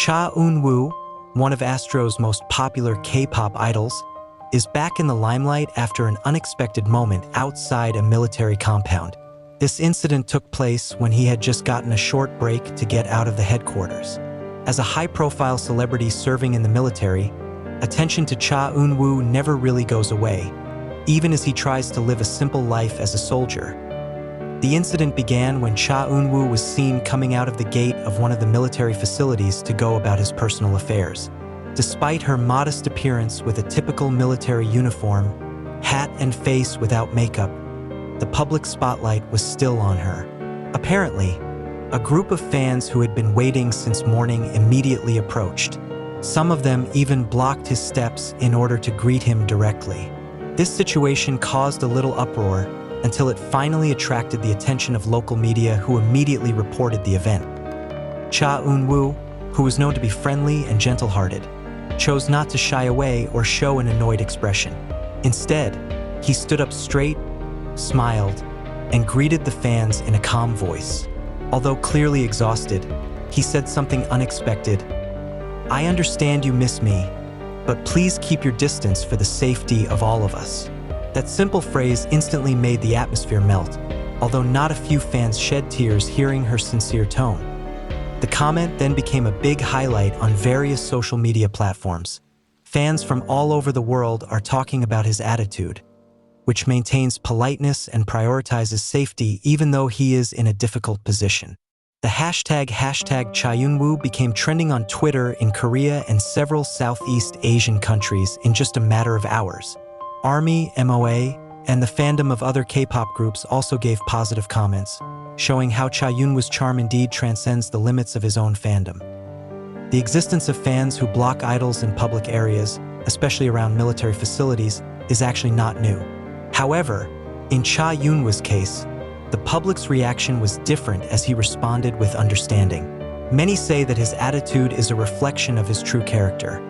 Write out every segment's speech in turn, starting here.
Cha Eunwoo, one of ASTRO's most popular K-pop idols, is back in the limelight after an unexpected moment outside a military compound. This incident took place when he had just gotten a short break to get out of the headquarters. As a high-profile celebrity serving in the military, attention to Cha Eunwoo never really goes away, even as he tries to live a simple life as a soldier. The incident began when Cha Eunwoo was seen coming out of the gate of one of the military facilities to go about his personal affairs. Despite her modest appearance with a typical military uniform, hat and face without makeup, the public spotlight was still on her. Apparently, a group of fans who had been waiting since morning immediately approached. Some of them even blocked his steps in order to greet him directly. This situation caused a little uproar until it finally attracted the attention of local media who immediately reported the event. Cha Eunwoo, who was known to be friendly and gentle-hearted, chose not to shy away or show an annoyed expression. Instead, he stood up straight, smiled, and greeted the fans in a calm voice. Although clearly exhausted, he said something unexpected. "I understand you miss me, but please keep your distance for the safety of all of us." That simple phrase instantly made the atmosphere melt, although not a few fans shed tears hearing her sincere tone. The comment then became a big highlight on various social media platforms. Fans from all over the world are talking about his attitude, which maintains politeness and prioritizes safety even though he is in a difficult position. The hashtag #ChaEunwoo became trending on Twitter in Korea and several Southeast Asian countries in just a matter of hours. ARMY, MOA, and the fandom of other K-pop groups also gave positive comments, showing how Cha Eunwoo's charm indeed transcends the limits of his own fandom. The existence of fans who block idols in public areas, especially around military facilities, is actually not new. However, in Cha Eunwoo's case, the public's reaction was different as he responded with understanding. Many say that his attitude is a reflection of his true character,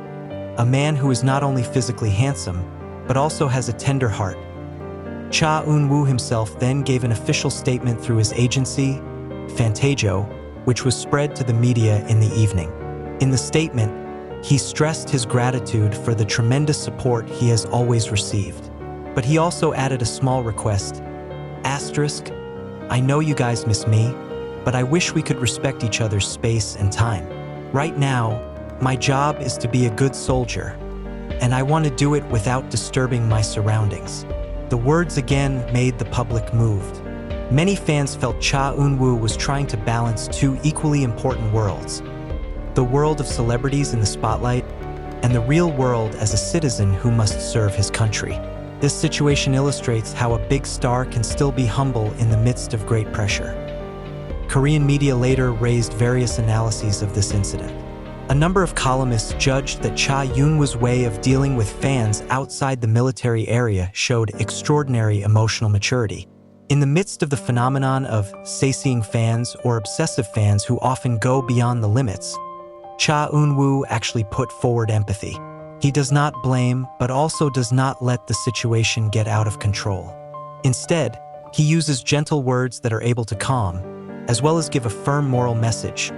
a man who is not only physically handsome, but also has a tender heart. Cha Eunwoo himself then gave an official statement through his agency, Fantajo, which was spread to the media in the evening. In the statement, he stressed his gratitude for the tremendous support he has always received. But he also added a small request, asterisk, "I know you guys miss me, but I wish we could respect each other's space and time. Right now, my job is to be a good soldier, and I want to do it without disturbing my surroundings." The words again made the public moved. Many fans felt Cha Eunwoo was trying to balance two equally important worlds: the world of celebrities in the spotlight and the real world as a citizen who must serve his country. This situation illustrates how a big star can still be humble in the midst of great pressure. Korean media later raised various analyses of this incident. A number of columnists judged that Cha Eunwoo's way of dealing with fans outside the military area showed extraordinary emotional maturity. In the midst of the phenomenon of satiating fans or obsessive fans who often go beyond the limits, Cha Eunwoo actually put forward empathy. He does not blame, but also does not let the situation get out of control. Instead, he uses gentle words that are able to calm, as well as give a firm moral message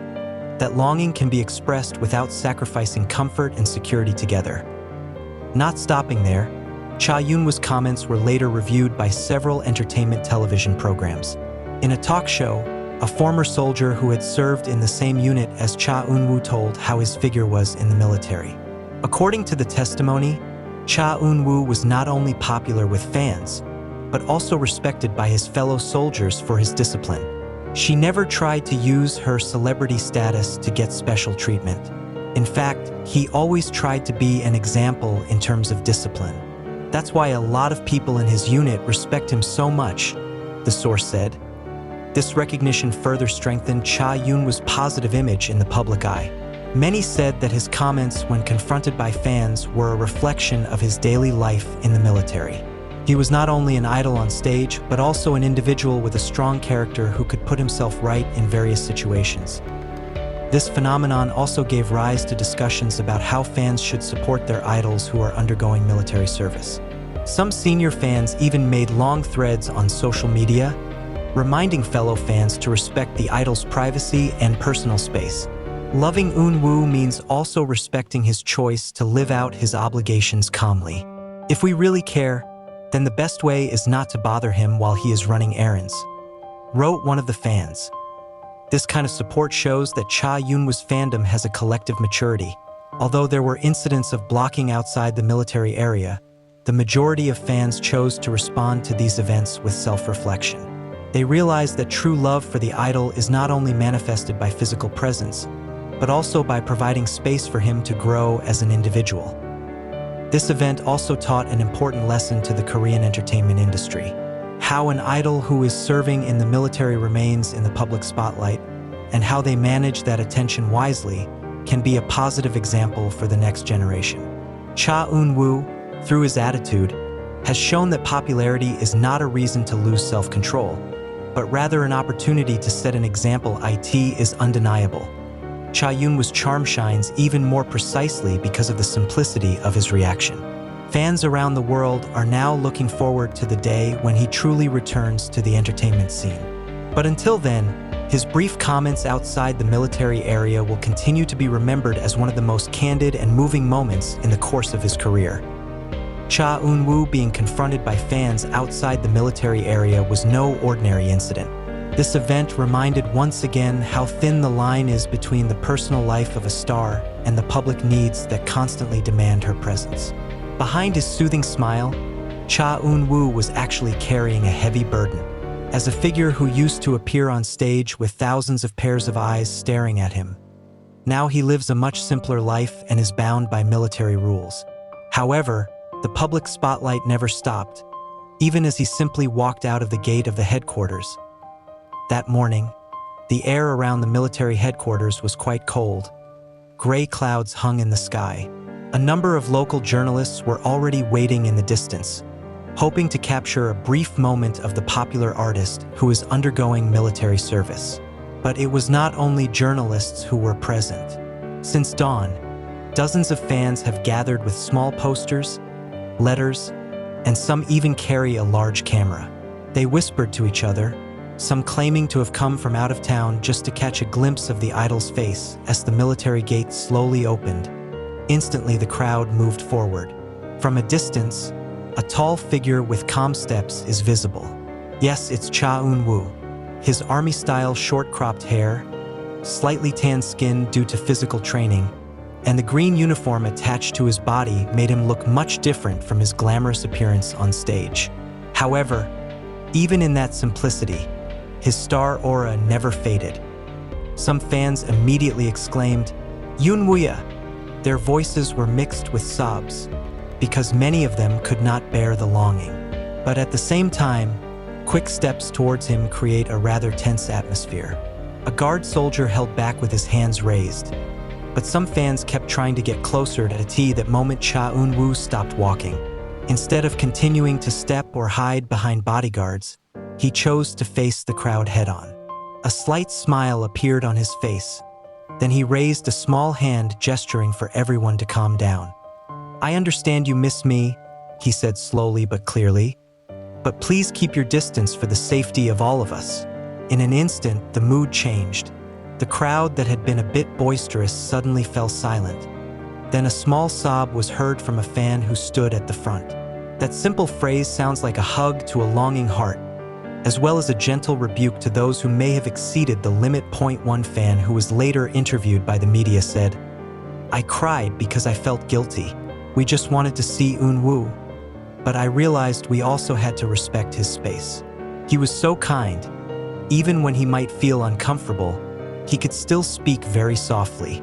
that longing can be expressed without sacrificing comfort and security together. Not stopping there, Cha Eunwoo's comments were later reviewed by several entertainment television programs. In a talk show, a former soldier who had served in the same unit as Cha Eunwoo told how his figure was in the military. According to the testimony, Cha Eunwoo was not only popular with fans, but also respected by his fellow soldiers for his discipline. She never tried to use her celebrity status to get special treatment. In fact, he always tried to be an example in terms of discipline. That's why a lot of people in his unit respect him so much, the source said. This recognition further strengthened Cha Eunwoo's positive image in the public eye. Many said that his comments when confronted by fans were a reflection of his daily life in the military. He was not only an idol on stage, but also an individual with a strong character who could put himself right in various situations. This phenomenon also gave rise to discussions about how fans should support their idols who are undergoing military service. Some senior fans even made long threads on social media, reminding fellow fans to respect the idol's privacy and personal space. Loving Eunwoo means also respecting his choice to live out his obligations calmly. If we really care, then the best way is not to bother him while he is running errands, wrote one of the fans. This kind of support shows that Cha Eunwoo's fandom has a collective maturity. Although there were incidents of blocking outside the military area, the majority of fans chose to respond to these events with self-reflection. They realized that true love for the idol is not only manifested by physical presence, but also by providing space for him to grow as an individual. This event also taught an important lesson to the Korean entertainment industry: how an idol who is serving in the military remains in the public spotlight, and how they manage that attention wisely can be a positive example for the next generation. Cha Eunwoo, through his attitude, has shown that popularity is not a reason to lose self-control, but rather an opportunity to set an example. It is undeniable. Cha Eunwoo's charm shines even more precisely because of the simplicity of his reaction. Fans around the world are now looking forward to the day when he truly returns to the entertainment scene. But until then, his brief comments outside the military area will continue to be remembered as one of the most candid and moving moments in the course of his career. Cha Eunwoo being confronted by fans outside the military area was no ordinary incident. This event reminded once again how thin the line is between the personal life of a star and the public needs that constantly demand her presence. Behind his soothing smile, Cha Eunwoo was actually carrying a heavy burden. As a figure who used to appear on stage with thousands of pairs of eyes staring at him, now he lives a much simpler life and is bound by military rules. However, the public spotlight never stopped, even as he simply walked out of the gate of the headquarters. That morning, the air around the military headquarters was quite cold. Gray clouds hung in the sky. A number of local journalists were already waiting in the distance, hoping to capture a brief moment of the popular artist who is undergoing military service. But it was not only journalists who were present. Since dawn, dozens of fans have gathered with small posters, letters, and some even carry a large camera. They whispered to each other, some claiming to have come from out of town just to catch a glimpse of the idol's face as the military gate slowly opened. Instantly, the crowd moved forward. From a distance, a tall figure with calm steps is visible. Yes, it's Cha Eunwoo. His army-style short-cropped hair, slightly tanned skin due to physical training, and the green uniform attached to his body made him look much different from his glamorous appearance on stage. However, even in that simplicity, his star aura never faded. Some fans immediately exclaimed, "Eunwoo!" Their voices were mixed with sobs, because many of them could not bear the longing. But at the same time, quick steps towards him create a rather tense atmosphere. A guard soldier held back with his hands raised, but some fans kept trying to get closer to that moment Cha Eunwoo stopped walking. Instead of continuing to step or hide behind bodyguards, he chose to face the crowd head-on. A slight smile appeared on his face. Then he raised a small hand, gesturing for everyone to calm down. "I understand you miss me," he said slowly but clearly, "but please keep your distance for the safety of all of us." In an instant, the mood changed. The crowd that had been a bit boisterous suddenly fell silent. Then a small sob was heard from a fan who stood at the front. That simple phrase sounds like a hug to a longing heart, as well as a gentle rebuke to those who may have exceeded the limit. One fan who was later interviewed by the media said, "I cried because I felt guilty. We just wanted to see Eunwoo. But I realized we also had to respect his space. He was so kind. Even when he might feel uncomfortable, he could still speak very softly.